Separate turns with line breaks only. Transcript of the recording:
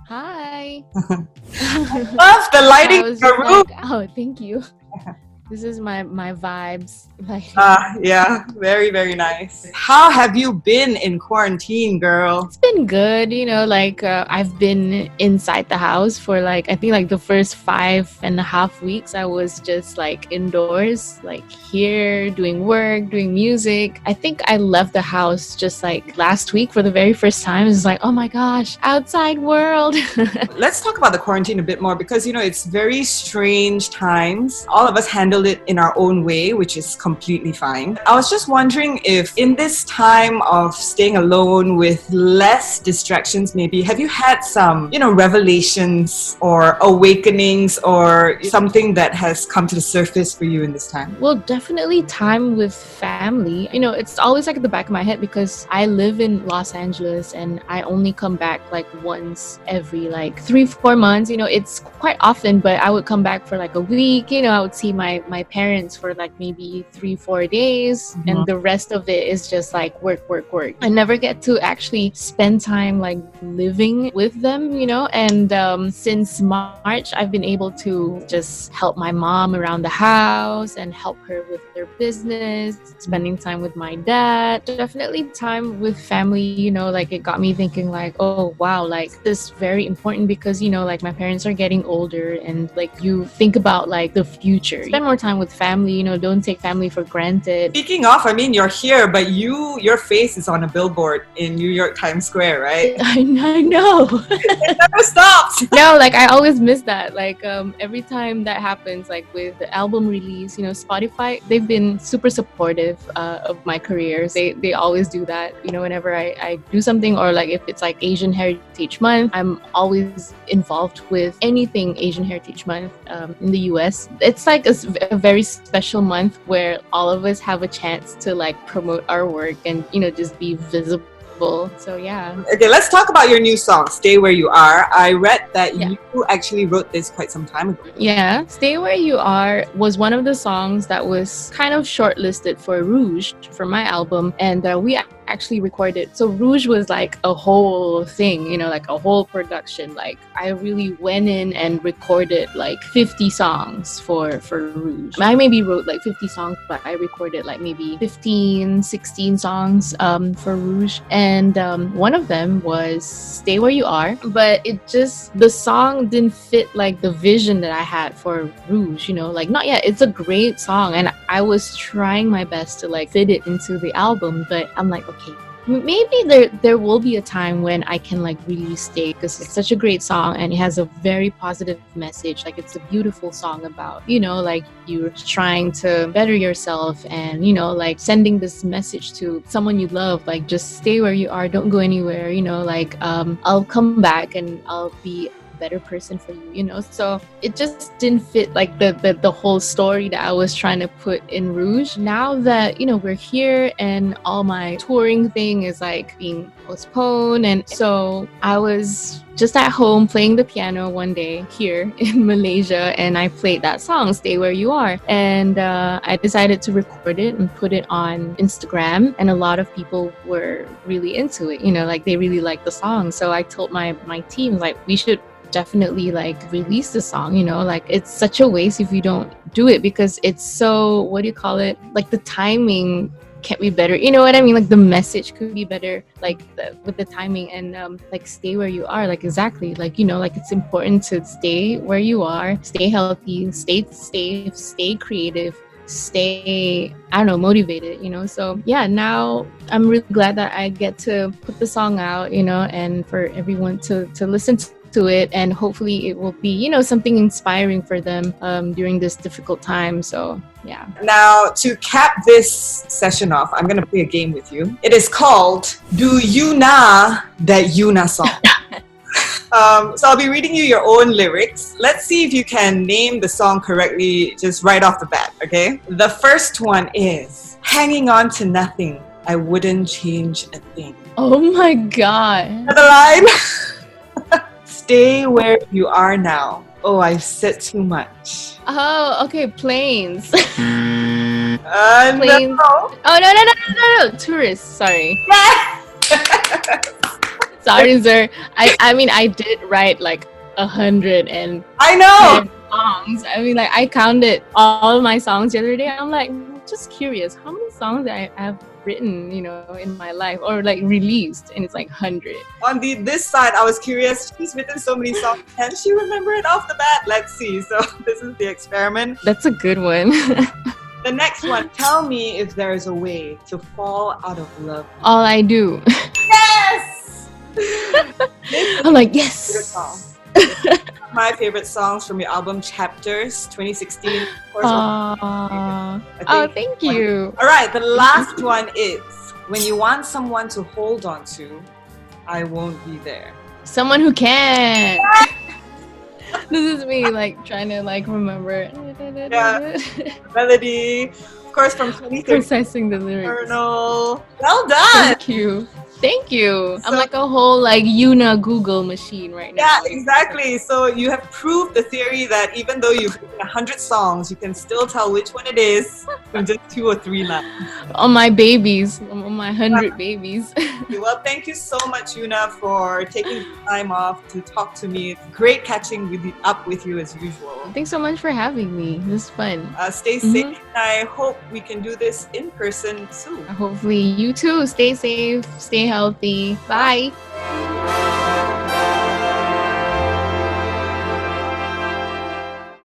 Hi.
Love the
I
lighting in
was
your
just
room.
like, oh, thank you. This is my vibes lighting.
Yeah, very, very nice. How have you been in quarantine, girl?
It's been good, I've been inside the house for like I think like the first 5.5 weeks. I was just like indoors, like here doing work, doing music. I think I left the house just like last week for the very first time. It's like, oh my gosh, outside world.
Let's talk about the quarantine a bit more because it's very strange times. All of us handled it in our own way, which is completely fine. I was just wondering if in this time of staying alone with less distractions, maybe have you had some, revelations or awakenings or something that has come to the surface for you in this time?
Well, definitely time with family. It's always like at the back of my head because I live in Los Angeles and I only come back like once every like 3-4 months. It's quite often, but I would come back for like a week. I would see my parents for like maybe 3-4 days, and the rest of it is just like work, work, work. I never get to actually spend time like living with them, and since March, I've been able to just help my mom around the house and help her with their business, spending time with my dad. Definitely time with family, like it got me thinking like, oh wow, like this is very important because, like my parents are getting older and like you think about like the future. Spend more time with family, don't take family for granted.
Speaking of, I mean, you're here, but your face is on a billboard in New York Times Square, right?
I know.
It never stops.
No, like I always miss that. Like every time that happens, like with the album release, Spotify, they've been super supportive of my careers. They always do that. Whenever I do something, or like if it's like Asian Heritage Month, I'm always involved with anything Asian Heritage Month in the US. It's like a very special month where all of us have a chance to like promote our work and just be visible. So yeah.
Okay, let's talk about your new song, Stay Where You Are. I read that
Yeah.
you actually wrote this quite some time ago.
Yeah, Stay Where You Are was one of the songs that was kind of shortlisted for Rouge for my album, and we actually recorded. So Rouge was like a whole thing, like a whole production. Like I really went in and recorded like 50 songs for Rouge. I maybe wrote like 50 songs, but I recorded like maybe 15, 16 songs for Rouge. And one of them was Stay Where You Are, but the song didn't fit like the vision that I had for Rouge, like not yet. It's a great song and I was trying my best to like fit it into the album, but I'm like, okay, maybe there will be a time when I can like really stay, because it's such a great song and it has a very positive message. Like it's a beautiful song about, like you're trying to better yourself and, like sending this message to someone you love, like just stay where you are, don't go anywhere, like I'll come back and I'll be better person for you, so it just didn't fit like the whole story that I was trying to put in Rouge. Now that we're here and all my touring thing is like being postponed, and so I was just at home playing the piano one day here in Malaysia, and I played that song Stay Where You Are, and I decided to record it and put it on Instagram, and a lot of people were really into it, like they really liked the song. So I told my team like we should definitely like release the song, like it's such a waste if you don't do it, because it's so, what do you call it, like the timing can't be better, you know what I mean, like the message could be better like with the timing, and like stay where you are, like exactly like like it's important to stay where you are, stay healthy, stay safe, stay creative, stay, I don't know, motivated, so yeah, now I'm really glad that I get to put the song out, and for everyone to listen to it, and hopefully it will be something inspiring for them during this difficult time. So yeah.
Now, to cap this session off, I'm going to play a game with you. It is called Do Yuna That Yuna Song. So I'll be reading you your own lyrics. Let's see if you can name the song correctly just right off the bat, okay? The first one is Hanging On to Nothing, I Wouldn't Change a Thing.
Oh my god.
Another line. Stay where you are now. Oh, I've said too much.
Oh, okay, planes. Planes.
No.
Oh, no. Tourists, sorry.
Yeah.
Sorry, sir. I mean, I did write like 110
I know.
songs. I mean, like I counted all my songs the other day. I'm like, just curious, how many songs I have written, you know, in my life or like released, and it's like 100.
On this side, I was curious. She's written so many songs. Can she remember it off the bat? Let's see. So this is the experiment.
That's a good one.
The next one. Tell me if there is a way to fall out of love.
All I do.
Yes!
I'm like,
Favorite
yes.
song. My favorite songs from your album Chapters 2016. Of course,
Oh, thank you.
All right, the last one is when you want someone to hold on to, I won't be there.
Someone who can. This is me like trying to like remember.
Yeah. Melody, of course, from 2013.
Processing the lyrics.
Eternal. Well done.
Thank you. Thank you. I'm
So-
like a whole like Yuna Google machine right now.
Yeah, exactly. So you have proved the theory that even though you've written 100 songs, you can still tell which one it is from just 2 or 3 lines.
On my babies, on my 100 babies.
Well, thank you so much, Yuna, for taking the time off to talk to me. It's great catching up with you as usual.
Thanks so much for having me. This is fun.
Stay safe. I hope we can do this in person soon.
Hopefully you too. Stay safe. Stay healthy. Bye.